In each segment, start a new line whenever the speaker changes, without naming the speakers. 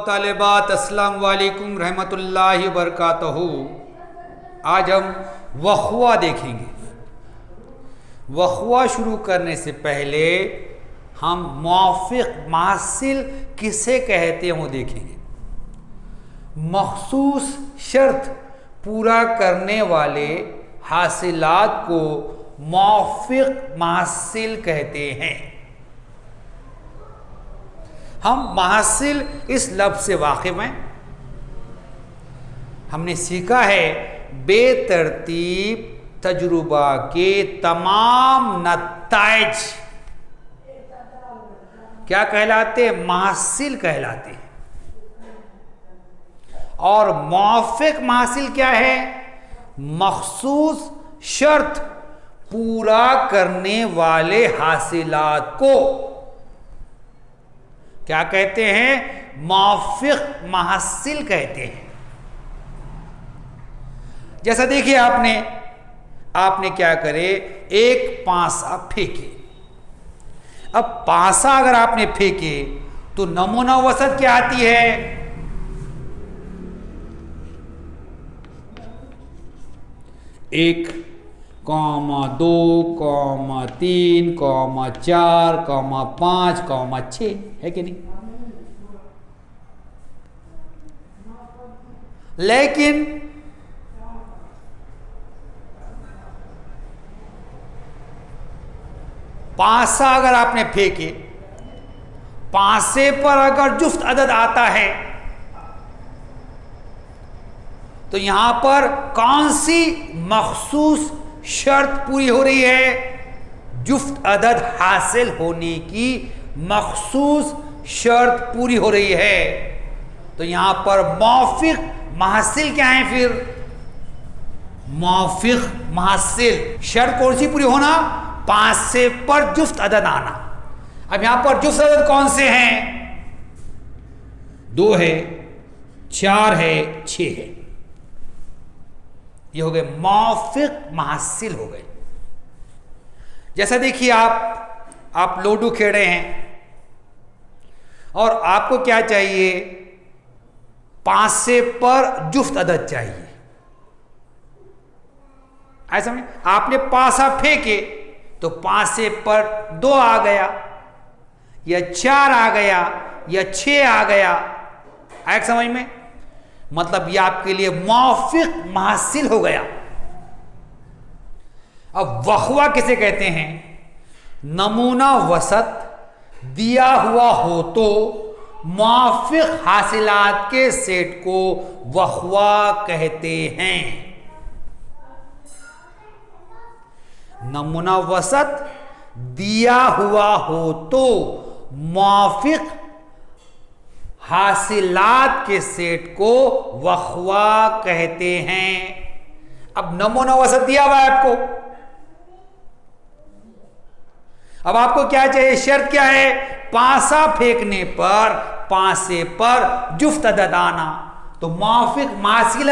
तालिबात अस्सलाम वालेकुम रहमतुल्लाहि वबरकातुहू। आज हम वक़्वा देखेंगे। वक़्वा शुरू करने से पहले हम मुआफ़िक़ मासिल किसे कहते हैं वो देखेंगे। मख़सूस शर्त पूरा करने वाले हासिलात को मुआफ़िक़ मासिल कहते हैं। हम मासिल इस लफ्ज़ से वाकिफ़ हैं। हमने सीखा है बेतरतीब तजुर्बा के तमाम नताइज क्या कहलाते हैं? मासिल कहलाते हैं। और मुआफ़िक़ मासिल क्या है? मख़सूस शर्त पूरा करने वाले हासिलात को क्या कहते हैं? मुआफ़िक़ मासिल कहते हैं। जैसा देखिए आपने क्या करे, एक पासा फेंके। अब पासा अगर आपने फेंके तो नमूना वसत क्या आती है? 1, 2, 3, 4, 5, 6 है कि नहीं? लेकिन पासा अगर आपने फेंके, पासे पर अगर जुफ्त अदद आता है तो यहां पर कौन सी मखसूस शर्त पूरी हो रही है? जुफ्त अदद हासिल होने की मखसूस शर्त पूरी हो रही है। तो यहां पर मुआफ़िक़ मासिल क्या है? फिर मुआफ़िक़ मासिल शर्त कौन सी पूरी होना? पासे पर जुफ्त अदद आना। अब यहां पर जुफ्त अदद कौन से हैं? 2 है, 4 है, 6 है। ये हो गए मुआफ़िक़ मासिल हो गए। जैसा देखिए आप लूडो खेल रहे हैं और आपको क्या चाहिए? पासे पर जुफ्त अदद चाहिए। ऐसा नहीं, आपने पासा फेंके तो पासे पर 2 आ गया या 4 आ गया या 6 आ गया। आया समझ में? मतलब ये आपके लिए मुआफ़िक़ मासिल हो गया। अब वक़्वा किसे कहते हैं? नमूना वसत दिया हुआ हो तो मुआफ़िक़ हासिलात के सेट को वक़्वा कहते हैं। नमूना वसत दिया हुआ हो तो मुआफ़िक़ हासिलात के सेट को वक़्वा कहते हैं। अब नमूना वसत दिया हुआ है आपको। अब आपको क्या चाहिए? शर्त क्या है? पासा फेंकने पर पासे पर जुफ्त अदद आना। तो मुआफ़िक़ मासिल,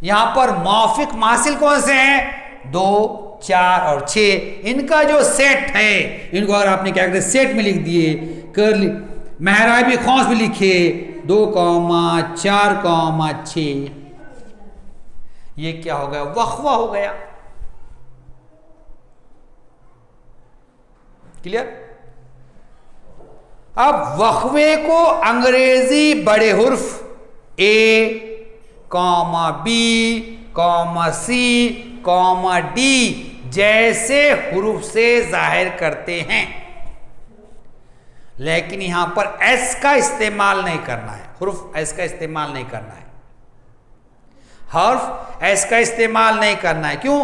यहां पर मुआफ़िक़ मासिल कौन से हैं? 2, 4 और 6। इनका जो सेट है, इनको अगर आपने क्या करते सेट में लिख दिए, कर मेहराबी खौस भी लिखे 2, 4, 6, ये क्या हो गया? वक़्वा हो गया। क्लियर? अब वक़्वे को अंग्रेजी बड़े हुर्फ A, B, C, D जैसे हुरूफ से जाहिर करते हैं। लेकिन यहां पर एस का इस्तेमाल नहीं करना है। हुरूफ एस का इस्तेमाल नहीं करना है। हर्फ एस का इस्तेमाल नहीं करना है। क्यों?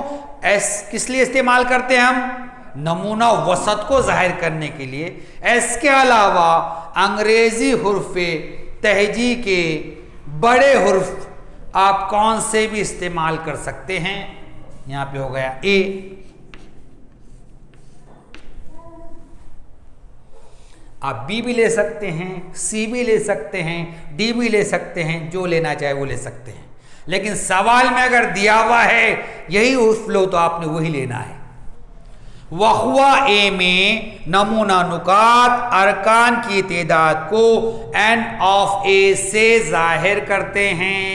एस किस लिए इस्तेमाल करते हैं हम? नमूना वसत को जाहिर करने के लिए। एस के अलावा अंग्रेजी हुर्फ़े तहजी के बड़े हुर्फ आप कौन से भी इस्तेमाल कर सकते हैं। यहां पे हो गया ए। आप बी भी ले सकते हैं, सी भी ले सकते हैं, डी भी ले सकते हैं, जो लेना चाहे वो ले सकते हैं। लेकिन सवाल में अगर दिया हुआ है यही उर्फ लो तो आपने वही लेना है। वखवा ए में नमूना नुकात अरकान की तादाद को n ऑफ a से जाहिर करते हैं।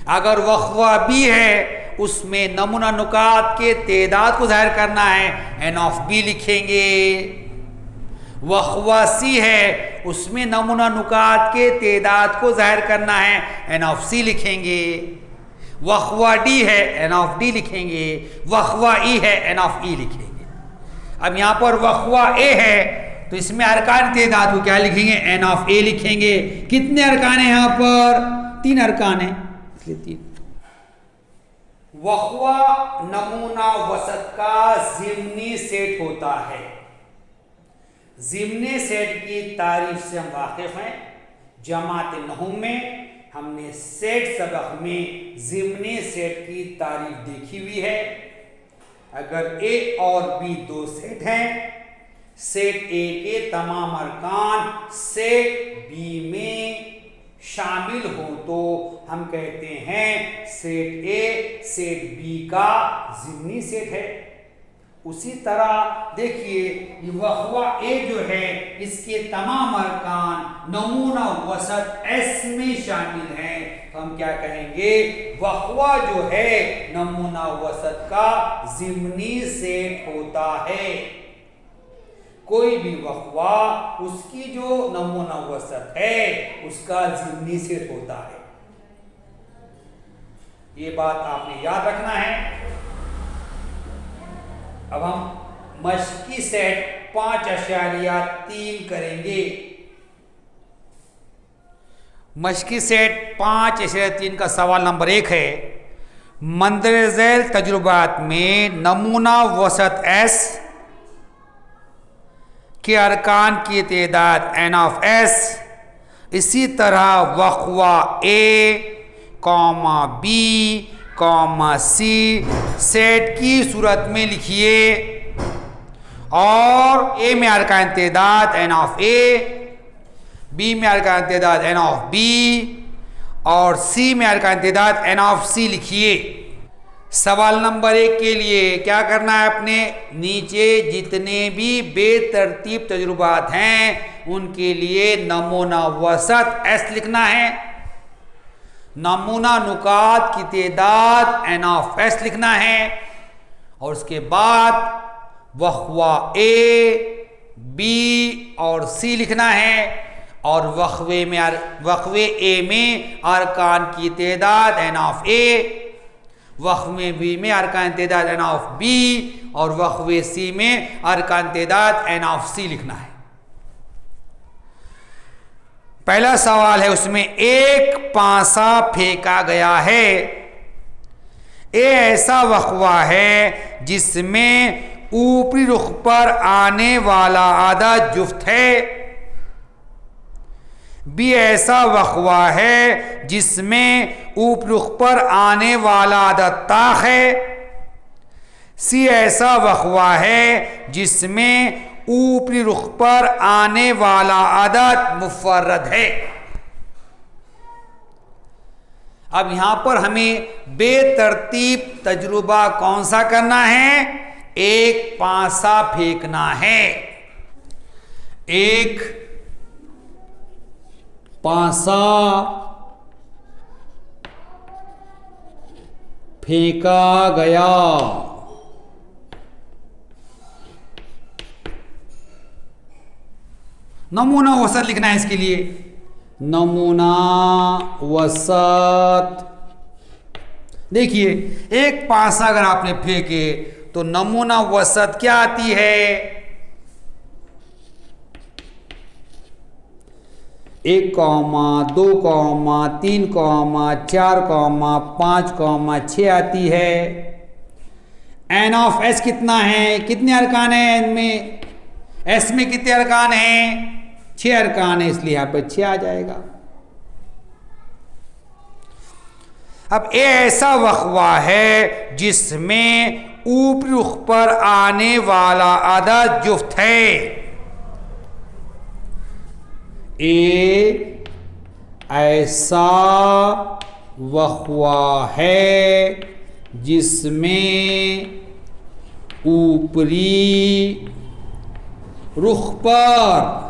अगर वखवा बी है उसमें नमूना नुकात के तादाद को जाहिर करना है, n ऑफ b लिखेंगे। वखवा सी है उसमें नमूना नुकात के तादाद को जाहिर करना है, n ऑफ c लिखेंगे। वखवा डी है, n ऑफ डी लिखेंगे। वखवा ई है, n ऑफ ई लिखेंगे। अब यहाँ पर वखवा ए है तो इसमें अरकान तादाद को क्या लिखेंगे, n ऑफ ए लिखेंगे। कितने अरकान है यहाँ पर, 3 अरकान है, इसलिए 3। वखवा नमूना वसत का ज़िम्नी सेट होता है। ज़िम्नी सेट की तारीफ से हम वाकिफ हैं। जमात नहूम में हमने सेट सबक में ज़िम्नी सेट की तारीफ देखी हुई है। अगर ए और बी 2 सेट हैं, सेट ए के तमाम अरकान सेट बी में शामिल हो तो हम कहते हैं सेट ए सेट बी का ज़िम्नी सेट है। उसी तरह देखिए ये वखवा ए जो है इसके तमाम अरकान नमूना वसत एस में शामिल हैं, तो हम क्या कहेंगे, वखवा जो है नमूना वसत का ज़िम्नी सेट होता है। कोई भी वखवा उसकी जो नमूना वसत है उसका ज़िम्नी सेट होता है। ये बात आपने याद रखना है। अब हम मश्की सेट 5.3 करेंगे। मश्की सेट 5.3 का सवाल नंबर 1 है, मंदर झैल तजुर्बात में नमूना वसत एस के अरकान की तादाद n ऑफ s, इसी तरह वखवा ए कॉमा बी कॉमा सी सेट की सूरत में लिखिए और ए में अरकान तादाद n ऑफ ए, बी में अरकान तादाद n ऑफ बी और सी में अरकान तादाद n ऑफ सी लिखिए। सवाल नंबर 1 के लिए क्या करना है, अपने नीचे जितने भी बेतरतीब तजुर्बात हैं उनके लिए नमूना वसत एस लिखना है, नमूना नुकात की तादाद n ऑफ s लिखना है और उसके बाद वखवा ए बी और सी लिखना है और वखवे ए में अरकान की तादाद n ऑफ ए, वखवे बी में अरकान तादाद n ऑफ बी और वखवे सी में अरकान तादाद n ऑफ सी लिखना है। पहला सवाल है उसमें एक पासा फेंका गया है। ए ऐसा वखवा है जिसमें ऊपरी रुख पर आने वाला आदद जुफ्त है। बी ऐसा वखवा है जिसमें ऊपरी रुख पर आने वाला आदद ताख है। सी ऐसा वखवा है जिसमें ऊपरी रुख पर आने वाला आदद मुफर्रद है। अब यहां पर हमें बेतरतीब तजुर्बा कौन सा करना है, एक पासा फेंकना है। एक पासा फेंका गया। नमूना वसत लिखना है इसके लिए, नमूना वसत। देखिए एक पासा अगर आपने फेंके तो नमूना वसत क्या आती है, 1, 2, 3, 4, 5, 6 आती है। n ऑफ s कितना है, कितने अरकान है n में, s में कितने अरकान हैं, 6 अरकान है, इसलिए यहां पर 6 आ जाएगा। अब ए ऐसा वखवा है जिसमें ऊपरी रुख पर आने वाला आदद जुफ्त है। ए ऐसा वखवा है जिसमें ऊपरी रुख पर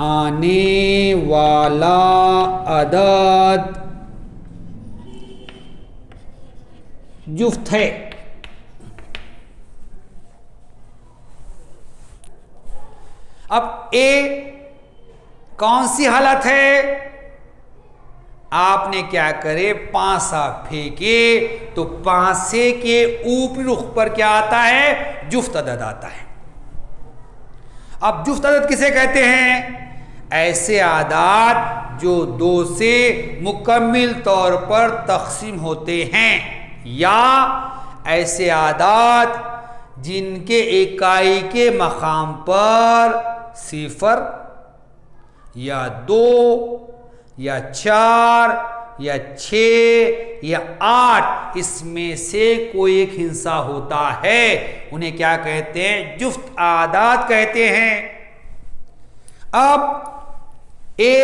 आने वाला अदद जुफ्त है। अब ए कौन सी हालत है? आपने क्या करे, पांसा फेंके तो पांसे के ऊपरी रुख पर क्या आता है? जुफ्त अदद आता है। अब जुफ्त अदद किसे कहते हैं? ऐसे आदात जो दो से मुकम्मिल तौर पर तकसीम होते हैं, या ऐसे आदात जिनके इकाई के मकाम पर सिफर या 2 या 4 या 6 या 8 इसमें से कोई एक हिस्सा होता है, उन्हें क्या कहते हैं? जुफ्त आदात कहते हैं। अब ए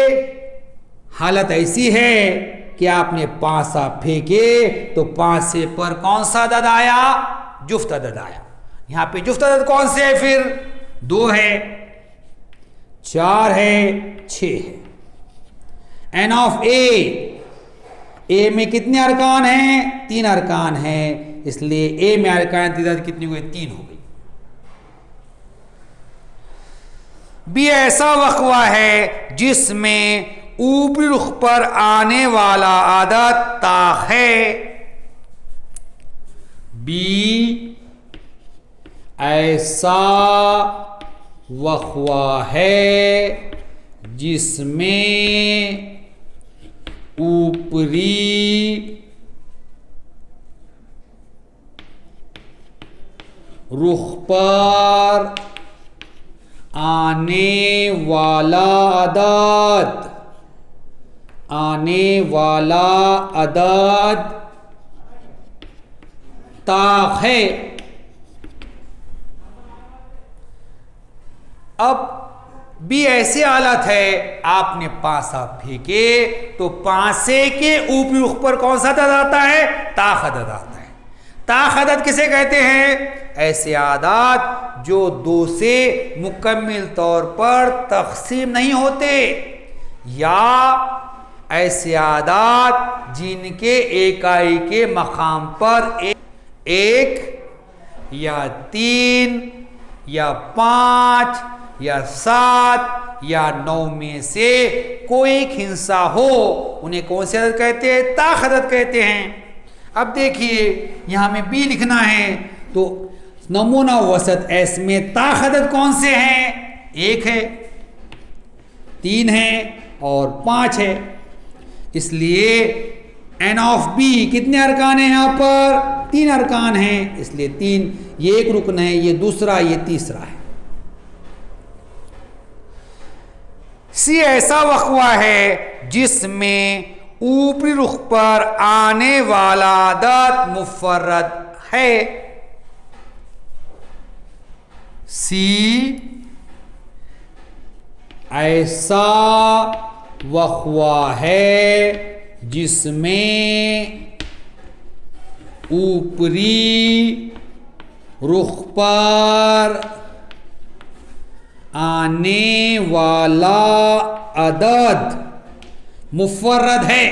हालत ऐसी है कि आपने पांसा फेंके तो पांसे पर कौन सा अदद आया? जुफ्त अदद आया। यहां पे जुफ्त अदद कौन से है? फिर 2 है, 4 है, 6 है। एन ऑफ ए में कितने अरकान हैं? 3 अरकान हैं, इसलिए ए में अरकान तादाद कितनी हो गई? 3 हो गई। बी ऐसा वक़्वा है जिसमें ऊपरी रुख पर आने वाला अदद ता है। बी ऐसा वक़्वा है जिसमें ऊपरी रुख पर आने वाला अदद ता है। अब बी ऐसी हालत है, आपने पांसा फेंके तो पांसे के ऊपरी रुख पर कौन सा अदद आता है? ताख अदद आता है। ताख अदद किसे कहते हैं? ऐसे आदात जो 2 से मुकम्मिल तौर पर तकसीम नहीं होते, या ऐसे आदात जिनके इकाई के मकाम पर 1 या 3 या 5 या 7 या 9 में से कोई एक हिस्सा हो, उन्हें कौन से अदद कहते हैं? ताख अदद कहते हैं। अब देखिए यहां में बी लिखना है तो नमूना वसत एस में ताख अदद कौन से हैं? 1 है, 3 है और 5 है। इसलिए एन ऑफ बी कितने अरकान हैं? यहां पर 3 अरकान हैं, इसलिए 3, ये एक रुकन है, ये दूसरा, ये तीसरा है। सी ऐसा वक़्वा है जिसमें ऊपरी रुख पर आने वाला अदद मुफर्रद है। सी ऐसा वक़्वा है जिसमें ऊपरी रुख पर आने वाला अदद मुफर्रद है।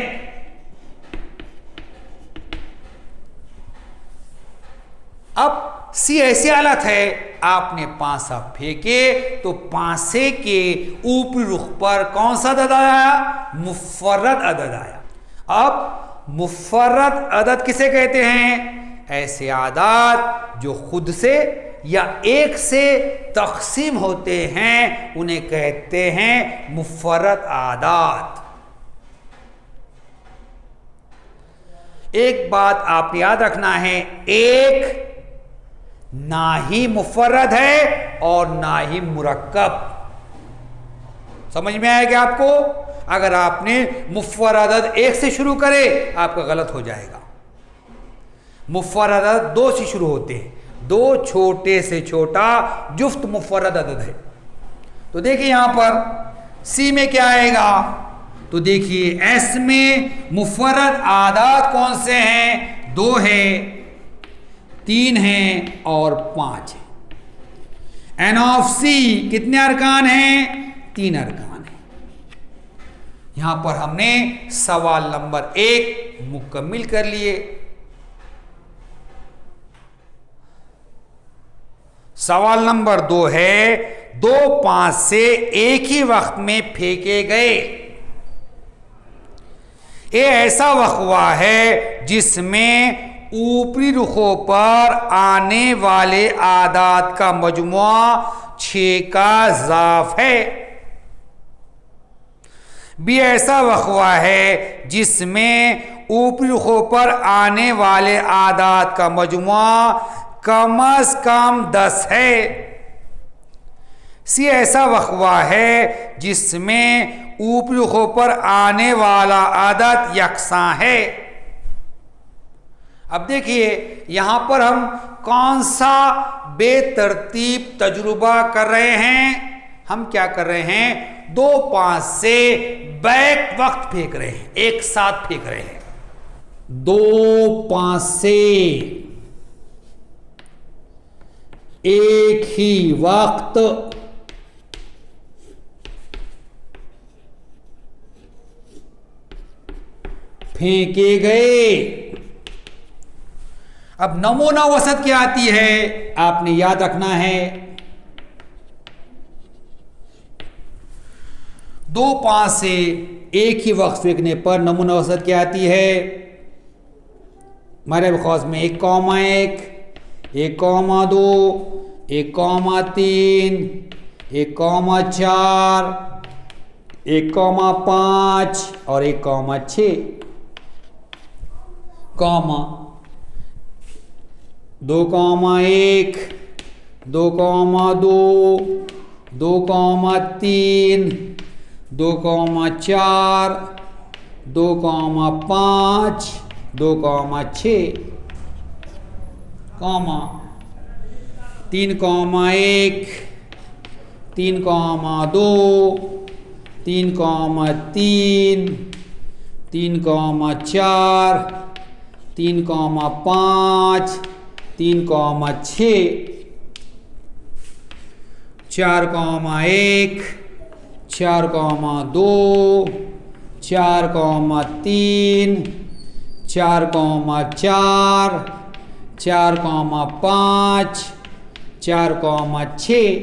अब सी ऐसी हालत है, आपने पांसा फेंके तो पांसे के ऊपरी रुख पर कौन सा अदद आया? मुफर्रद अदद आया। अब मुफर्रद अदद किसे कहते हैं? ऐसे आदात जो खुद से या एक से तकसीम होते हैं, उन्हें कहते हैं मुफर्रद आदात। एक बात आप याद रखना है, एक ना ही मुफर्रद है और ना ही मुरक्कब। समझ में आएगा आपको? अगर आपने मुफर्रद अदद 1 से शुरू करे आपका गलत हो जाएगा। मुफर्रद अदद 2 से शुरू होते हैं, 2 छोटे से छोटा जुफ्त मुफर्रद अदद है। तो देखिए यहां पर सी में क्या आएगा? तो देखिए एस में मुफर्रद आदात कौन से हैं? 2 है, 3 हैं और 5 है। एन ऑफ सी कितने अरकान हैं? 3 अरकान हैं। यहां पर हमने सवाल नंबर 1 मुकम्मिल कर लिए। सवाल नंबर 2 है, 2 5 से एक ही वक्त में फेंके गए। ये ऐसा वक़्वा है जिसमें ऊपरी रुखों पर आने वाले आदाद का मजमुआ 6 का ज़ाफ है। भी ऐसा वक़्वा है जिसमें ऊपरी रुखों पर आने वाले आदाद का मजमुआ कम अज कम 10 है। सी ऐसा वक़्वा है जिसमें ऊपरी रुखों पर आने वाला आदद यकसां है। अब देखिए यहां पर हम कौन सा बेतरतीब तजुर्बा कर रहे हैं। हम क्या कर रहे हैं? 2 5 से बैक वक्त फेंक रहे हैं, एक साथ फेंक रहे हैं। 2 5 से एक ही वक्त फेंके गए। अब नमूना औसत क्या आती है आपने याद रखना है। 2 5 से एक ही वक्त फेंकने पर नमूना औसत क्या आती है? हमारे बखौज में 1,1, 1,2, 1,3, 1,4, 1,5 और 1,6, 2,1, 2,2, 2,3, 2,4, 2,5, 2,6, 3,1, 3,2, 3,3, 3,4, 3,5, 3,6, 4,1, 4,2, 4,3, 4,4, 4,5, 4,6,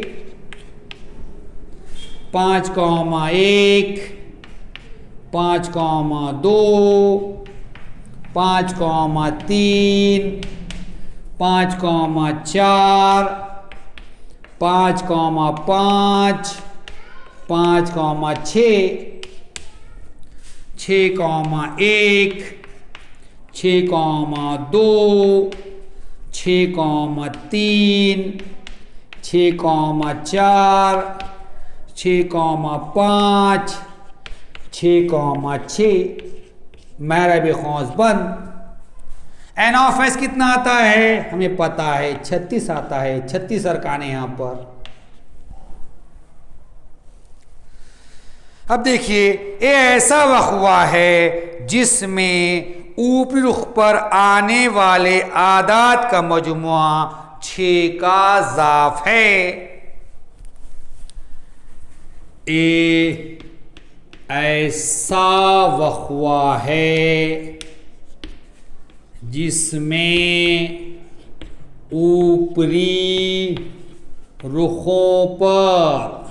5,1, 5,2, 5,3, 5,4, 5,5, 5,6, 6,1, 6,2, 6,3, 6,4, 6,5, 6,6। मेरा भी खौस बंद। एन ऑफ एस कितना आता है हमें पता है, 36 आता है। 36 अरकान है यहां पर। अब देखिए ये ऐसा वक़्वा है जिसमें ऊपरी रुख पर आने वाले आदाद का मजमुआ 6 का ज़ाफ है। ए ऐसा वक़्वा है जिसमें ऊपरी रुखों पर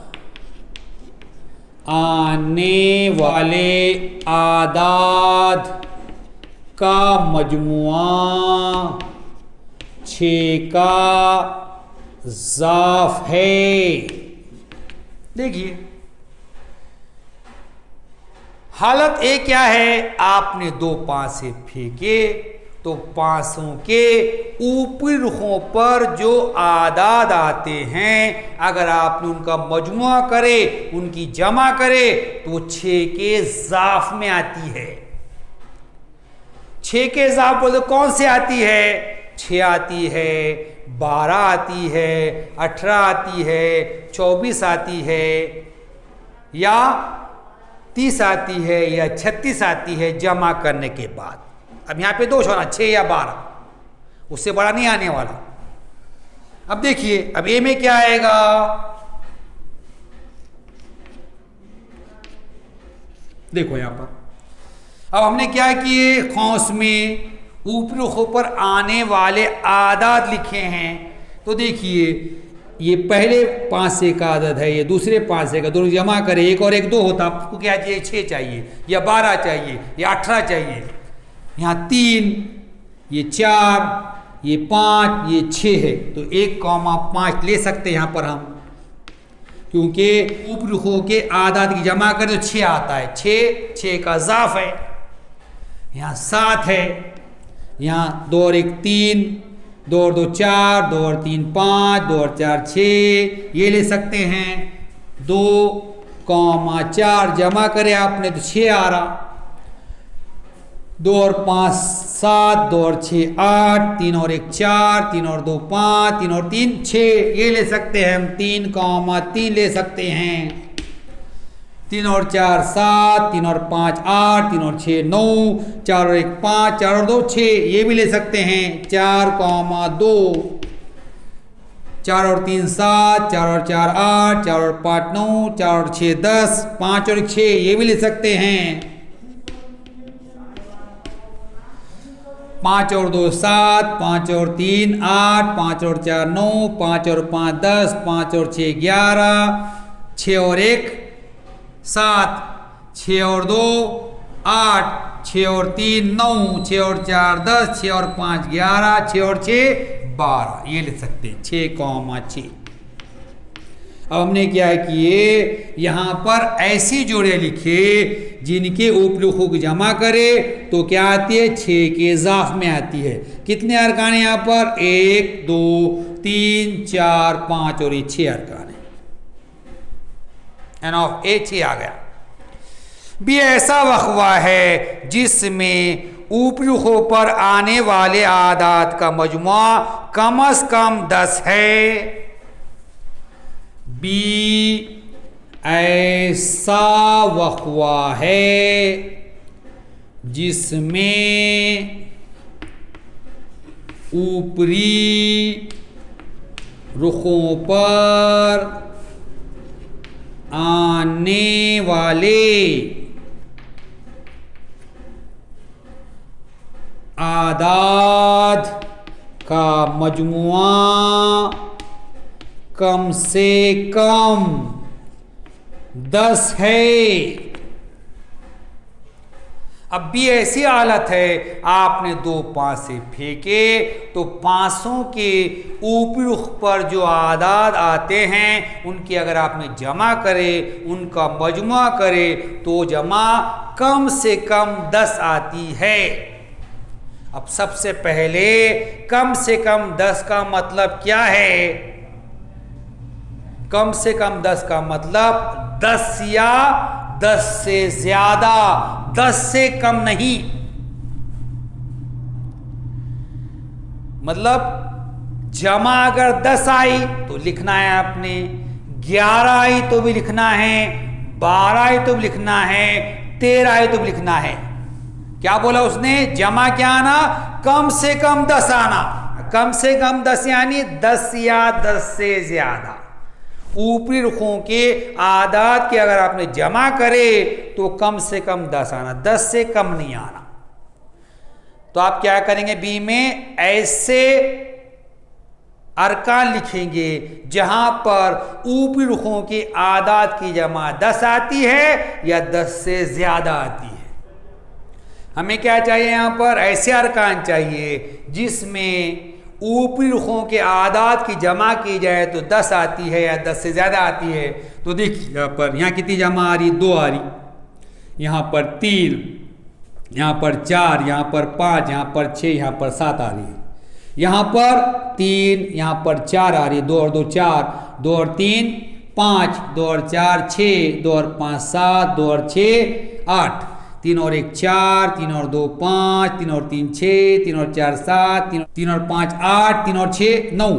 आने वाले आदाद का मजमुआ 6 का ज़ाफ है। देखिए हालत ए क्या है, आपने 2 5 फेंके तो 5 के ऊपरी रुखों पर जो आदाद आते हैं अगर आपने उनका मजमुआ करे, उनकी जमा करे तो वो 6 के ज़ाफ में आती है। 6 के ज़ाफ बोलते कौन से आती है? 6 आती है, 12 आती है, 18 आती है, 24 आती है या 30 आती है या 36 आती है जमा करने के बाद। अब यहाँ पे 2 होना 6 या 12। उससे बड़ा नहीं आने वाला। अब देखिए, अब ए में क्या आएगा, देखो यहां पर अब हमने क्या किए, खौस में ऊपरी रुखों पर आने वाले आदाद लिखे हैं। तो देखिए, ये पहले 5 से का आदद है, ये दूसरे 5 से का, दोनों जमा करें, एक और एक 2 होता, आपको क्या चाहिए, 6 चाहिए या 12 चाहिए या 18 चाहिए। यहाँ 3, ये 4, ये 5, ये 6 है, तो 1,5 ले सकते हैं यहाँ पर हम, क्योंकि ऊपरी रुखों के आदाद की जमा करें तो 6 आता है, 6 का इजाफ है। यहाँ 7 है, यहाँ 2 और 1 3, 2 और 2 4, 2 और 3 5, 2 और 4 6, ये ले सकते हैं। 2,4 जमा करें आपने तो 6 आ रहा, 2 और 5 7, 2 और 6 8, 3 और 1 4, 3 और 2 5, 3 और 3 6, ये ले सकते हैं हम। 3,3 ले सकते हैं। 3 और 4 7, 3 और 5 8, 3 और 6 9, 4 और 1 5, 4 और 2 6, ये भी ले सकते हैं। 4,2, 4 और 3 7, 4 और 4 8, 4 और 5 9, 4 और 6 10, 5 और 6, ये भी ले सकते हैं। 5 और 2 7, 5 और 3 8, 5 और 4 9, 5 और 5 10, 5 और 6 11, 6 और 1 7, 6 और 2 8, 6 और 3 9, 6 और 4 10, 6 और 5 11, 6 और 6 12, ये ले सकते हैं। 6,6। अब हमने क्या किए, यहां पर ऐसी जोड़े लिखे जिनके ऊपरी रुखों को जमा करे तो क्या आती है, 6 के इजाफ में आती है। कितने अरकान है यहां पर, 1 2 3 4 5 और ये 6 अरकान है। एन ऑफ ए 6 आ गया। भी ऐसा वक्फा है जिसमें ऊपरी रुखों पर आने वाले आदाद का मजमुआ कम से कम 10 है। बी ऐसा वक्फा है जिसमें ऊपरी रुखों पर आने वाले आदाद का मजमुआ कम से कम 10 है। अब भी ऐसी हालत है, आपने 2 पासे फेंके तो पासों के ऊपरी रुख पर जो आदाद आते हैं उनकी अगर आपने जमा करे, उनका मजमुआ करे तो जमा कम से कम 10 आती है। अब सबसे पहले कम से कम 10 का मतलब क्या है, कम से कम 10 का मतलब 10 या 10 से ज्यादा, 10 से कम नहीं। मतलब जमा अगर 10 आई तो लिखना है आपने, 11 आई तो भी लिखना है, 12 आई तो भी लिखना है, 13 आई तो भी लिखना है। क्या बोला उसने, जमा क्या आना, कम से कम 10 आना। कम से कम 10 यानी 10 या 10 से ज्यादा। ऊपरी रुखों के आदाद के अगर आपने जमा करे तो कम से कम 10 आना, 10 से कम नहीं आना। तो आप क्या करेंगे, बी में ऐसे अरकान लिखेंगे जहां पर ऊपरी रुखों के आदाद की जमा 10 आती है या 10 से ज्यादा आती है। हमें क्या चाहिए, यहां पर ऐसे अरकान चाहिए जिसमें ऊपरी रुखों के आदाद की जमा की जाए तो 10 आती है या 10 से ज़्यादा आती है। तो देखिए यहाँ पर, यहाँ कितनी जमा आ रही, 2 आ रही, यहाँ पर 3, यहाँ पर 4, यहाँ पर 5, यहाँ पर 6, यहाँ पर 7 आ रही है। यहाँ पर 3, यहाँ पर 4 आ रही है, 2 और 2 4, 2 और 3 5, 2 और 4 6, 2 और 5 7, 2 और 6 8, 3 और 1 4, 3 और 2 5, 3 और 3 6, 3 और 4 7, 3 और 5 8, 3 और 6 9।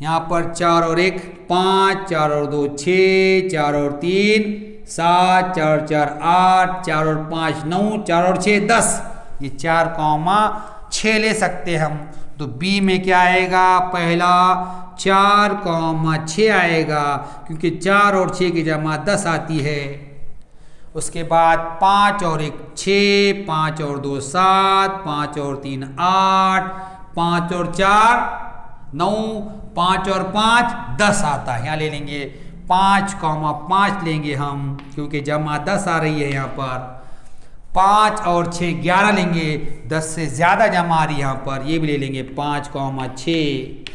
यहाँ पर 4 और 1 5, 4 और 2 6, 4 और 3 7, 4 और 4 8, 4 और 5 9, 4 और 6 10। ये 4,6 ले सकते हम। तो बी में क्या आएगा, पहला 4,6 आएगा क्योंकि 4 और 6 की जमा 10 आती है। उसके बाद 5 और 1 6, 5 और 2 7, 5 और 3 8, 5 और 4 9, 5 और 5 10 आता है। यहाँ ले लेंगे 5,5 लेंगे हम क्योंकि जमा 10 आ रही है यहाँ पर। 5 और 6 11 लेंगे, 10 से ज़्यादा जमा आ रही है यहाँ पर, ये भी ले लेंगे 5,6।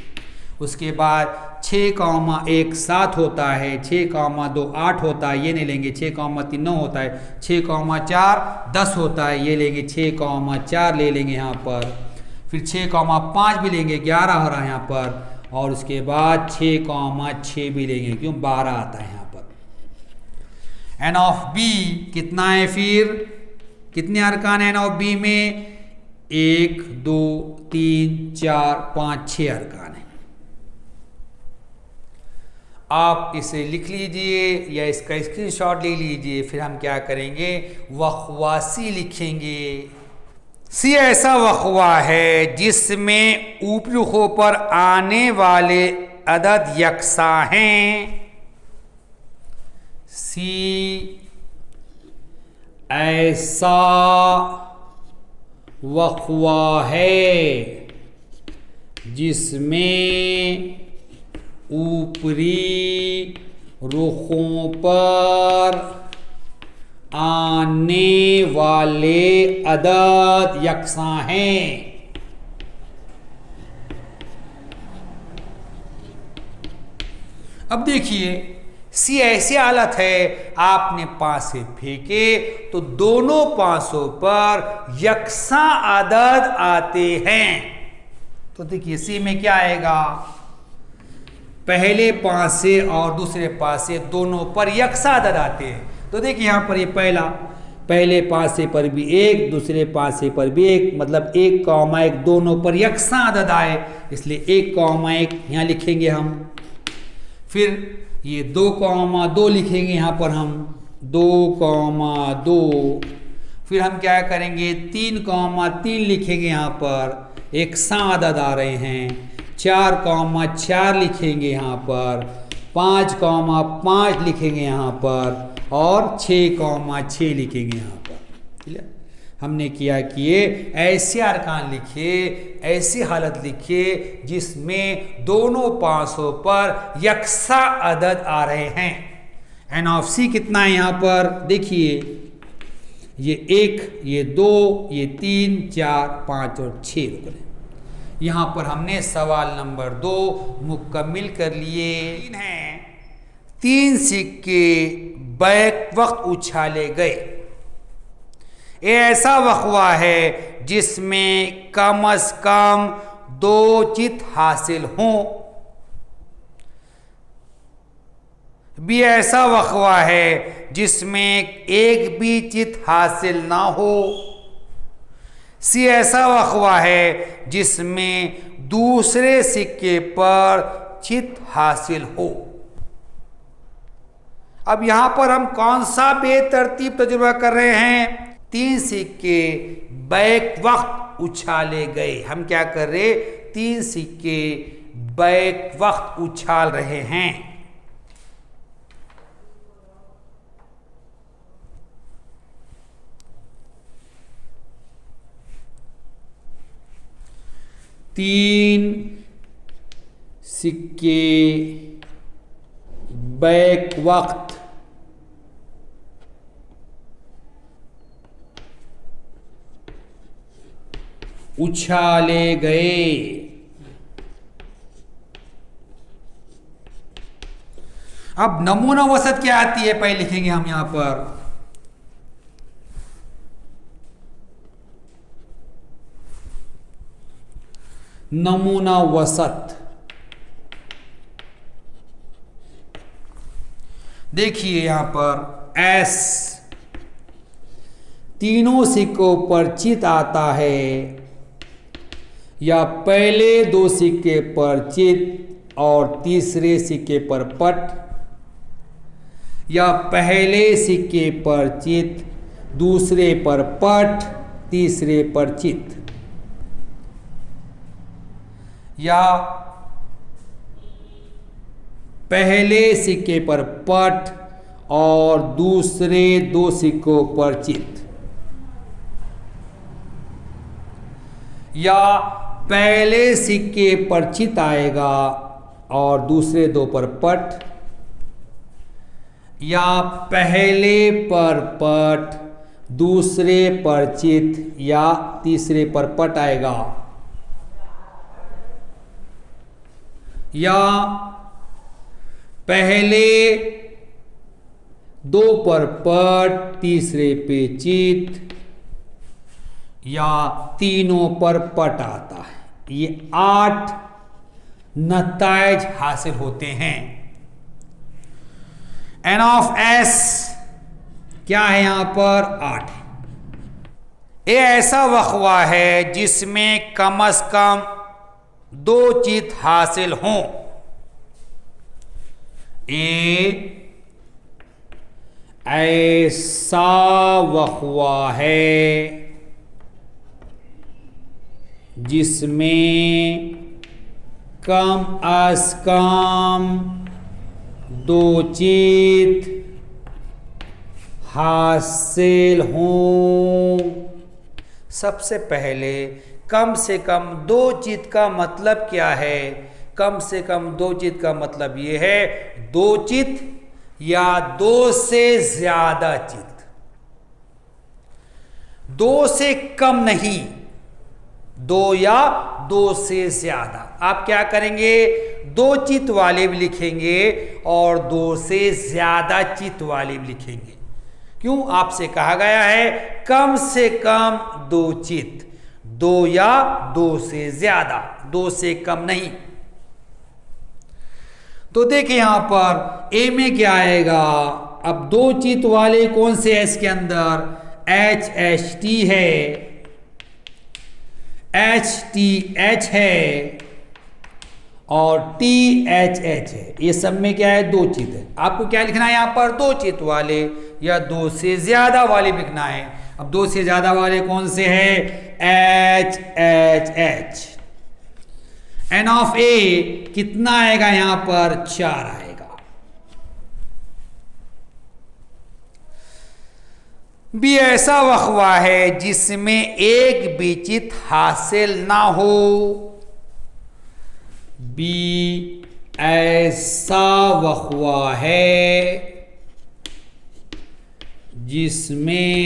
उसके बाद 6,1 7 होता है, 6,2 8 होता है, ये नहीं लेंगे। 6,3 9 होता है, 6,4 10 होता है, ये लेंगे 6,4 ले लेंगे यहाँ पर। फिर 6,5 भी लेंगे, 11 हो रहा है यहाँ पर। और उसके बाद 6,6 भी लेंगे क्यों 12 आता है यहाँ पर। एन ऑफ बी कितना है, फिर कितने अरकान है एन ऑफ बी में, 1 2 3 4 5 6 अरकान है। आप इसे लिख लीजिए या इसका स्क्रीनशॉट ले लीजिए। फिर हम क्या करेंगे, वखवासी लिखेंगे। सी ऐसा वखवा है जिसमें ऊपरी पर आने वाले अदद यकसा हैं। सी ऐसा वखवा है जिसमें ऊपरी रुखों पर आने वाले अदद यकसा हैं। अब देखिए, सी ऐसी हालत है आपने पासे फेंके तो दोनों पासों पर यकसा अदद आते हैं। तो देखिए सी में क्या आएगा, पहले पासे और दूसरे पासे दोनों पर यकसा अदद आते हैं। तो देखिए यहाँ पर ये पहले पासे पर भी 1, दूसरे पासे पर भी 1, मतलब 1,1 दोनों पर यकसा अदद आए, इसलिए 1,1 यहाँ लिखेंगे हम। फिर ये 2,2 लिखेंगे यहाँ पर हम 2,2। फिर हम क्या करेंगे 3,3 लिखेंगे यहाँ पर, यकसा अदद आ रहे हैं। 4,4 लिखेंगे यहाँ पर, 5,5 लिखेंगे यहाँ पर और 6,6 लिखेंगे यहाँ पर। ठीक है, हमने क्या किए, ऐसे अरकान लिखे, ऐसी हालत लिखिए जिसमें दोनों पासों पर यकसा अदद आ रहे हैं। एन ऑफ सी कितना है यहाँ पर, देखिए ये 1, ये 2, ये 3 4 5 और 6 रुक रहे। यहाँ पर हमने सवाल नंबर 2 मुकम्मिल कर लिए हैं। 3 सिक्के बैक वक्त उछाले गए। ये ऐसा वक़्वा है जिसमें कम अज कम 2 चित हासिल हों। बी ऐसा वक़्वा है जिसमें एक भी चित हासिल ना हो। सी ऐसा वक़्वा है जिसमें दूसरे सिक्के पर चित हासिल हो। अब यहां पर हम कौन सा बेतरतीब तजुर्बा कर रहे हैं, 3 सिक्के बैक वक्त उछाले गए। हम क्या कर रहे, 3 सिक्के बैक वक्त उछाल रहे हैं। तीन सिक्के बैक वक्त उछाले गए। अब नमूना वसत क्या आती है, पहले लिखेंगे हम यहां पर। नमूना वसत, देखिए यहां पर एस तीनों सिक्कों पर चित आता है, या पहले 2 सिक्के पर चित और तीसरे सिक्के पर पट, या पहले सिक्के पर चित दूसरे पर पट तीसरे पर चित। या पहले सिक्के पर पट और दूसरे 2 सिक्कों पर चित, या पहले सिक्के पर चित आएगा और दूसरे 2 पर पट, या पहले पर पट दूसरे पर चित या तीसरे पर पट आएगा, या पहले 2 पर पट तीसरे पे चित या तीनों पर पट आता है। ये 8 नताइज हासिल होते हैं। एन ऑफ एस क्या है यहां पर 8 है। ये ऐसा वक्वा है जिसमें कम से कम 2 चित हासिल हों। ऐसा वक्वा है जिसमें कम से कम 2 चित हासिल हों। सबसे पहले कम से कम 2 चित का मतलब क्या है? कम से कम 2 चित का मतलब यह है 2 चित या 2 से ज्यादा चित, 2 से कम नहीं, 2 या 2 से ज्यादा। आप क्या करेंगे? 2 चित वाले भी लिखेंगे और 2 से ज्यादा चित वाले भी लिखेंगे। क्यों? आपसे कहा गया है कम से कम 2 चित, 2 या 2 से ज्यादा, 2 से कम नहीं। तो देखिए यहां पर ए में क्या आएगा? अब 2 चित वाले कौन से एस के अंदर? HHT है, HTH है और THH है। ये सब में क्या है? 2 चित है। आपको क्या लिखना है यहां पर? 2 चित वाले या 2 से ज्यादा वाले लिखना है। अब 2 से ज्यादा वाले कौन से हैं? HHH। एन ऑफ ए कितना आएगा यहां पर? 4 आएगा। बी ऐसा वक्वा है जिसमें एक भी चित हासिल ना हो। बी ऐसा वक्वा है जिसमें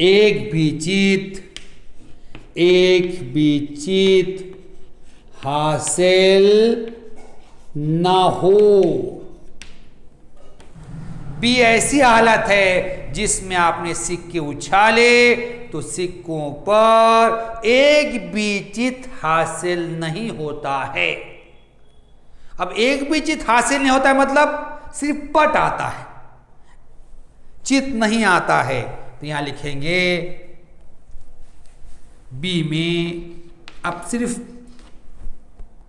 एक भी चित हासिल ना हो। बी ऐसी हालत है जिसमें आपने सिक्के उछाले तो सिक्कों पर एक भी चित हासिल नहीं होता है। अब एक भी चित हासिल नहीं होता है मतलब सिर्फ पट आता है, चित नहीं आता है। तो यहां लिखेंगे बी में अब सिर्फ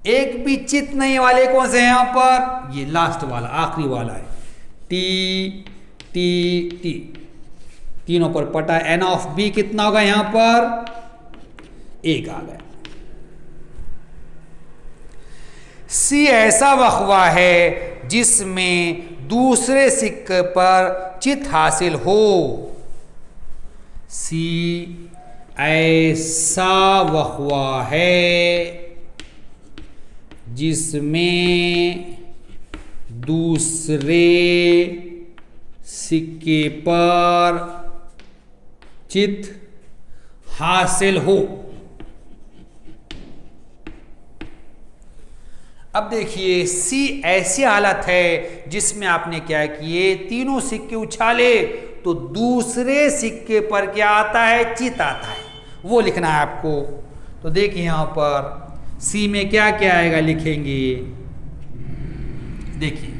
एक भी चित नहीं वाले कौन से हैं यहां पर? ये लास्ट वाला, आखिरी वाला है। टी टी टी, तीनों पर पटा। एन ऑफ बी कितना होगा यहां पर? 1 आ गया। सी ऐसा वक्वा है जिसमें दूसरे सिक्के पर चित हासिल हो। सी ऐसा वक्वा है जिसमें दूसरे सिक्के पर चित हासिल हो। अब देखिए सी ऐसी हालत है जिसमें आपने क्या किए? तीनों सिक्के उछाले तो दूसरे सिक्के पर क्या आता है? चित आता है, वो लिखना है आपको। तो देखिए यहां पर सी में क्या क्या आएगा लिखेंगे। देखिए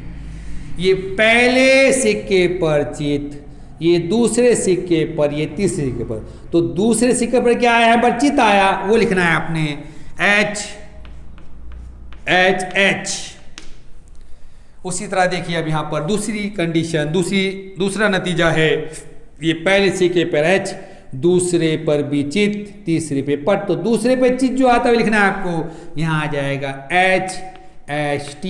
ये पहले सिक्के पर चित, ये दूसरे सिक्के पर, ये तीसरे सिक्के पर। तो दूसरे सिक्के पर क्या आया है? पर चित आया, वो लिखना है आपने एच एच एच। उसी तरह देखिए अब यहां पर दूसरी कंडीशन, दूसरा नतीजा है। ये पहले सिक्के पर एच दूसरे पर भी चित, तीसरे पे पट। तो दूसरे पे चित जो आता है लिखना है आपको, यहां आ जाएगा HHT।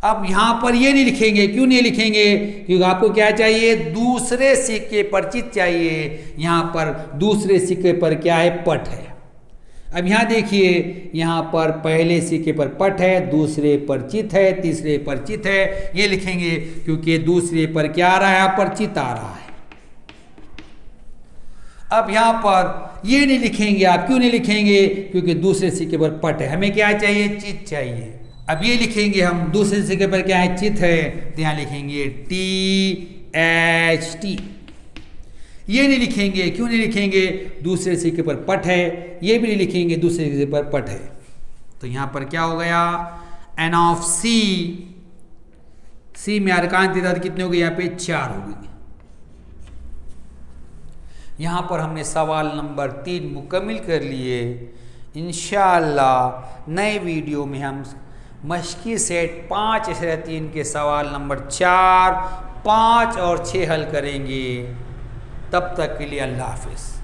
अब यहां पर ये नहीं लिखेंगे, क्यों नहीं लिखेंगे? क्योंकि आपको क्या चाहिए, दूसरे सिक्के पर चित चाहिए। यहां पर दूसरे सिक्के पर क्या है, पट है। अब यहां देखिए, यहां पर पहले सिक्के पर पट है, दूसरे पर चित है, तीसरे पर चित है, ये लिखेंगे क्योंकि दूसरे पर क्या आ रहा है, यहां पर चित आ रहा है। अब यहां पर ये नहीं लिखेंगे आप, क्यों नहीं लिखेंगे? क्योंकि दूसरे सिक्के पर पट है, हमें क्या चाहिए, चित चाहिए। अब ये लिखेंगे हम, दूसरे सिक्के पर क्या है, चित है, तो यहां लिखेंगे THT। ये नहीं लिखेंगे, क्यों नहीं लिखेंगे? दूसरे सिक्के पर पट है, ये भी नहीं लिखेंगे, दूसरे सिक्के पर पट है। तो यहां पर क्या हो गया, N of C। C में अरकान तादाद कितने हो गए, यहाँ पे 4 हो गए। यहां पर हमने सवाल नंबर 3 मुकम्मिल कर लिए। इंशाअल्लाह नए वीडियो में हम मश्की सेट 5-3 के सवाल नंबर 4, 5 और 6 हल करेंगे। तब तक के लिए अल्लाह हाफिज़।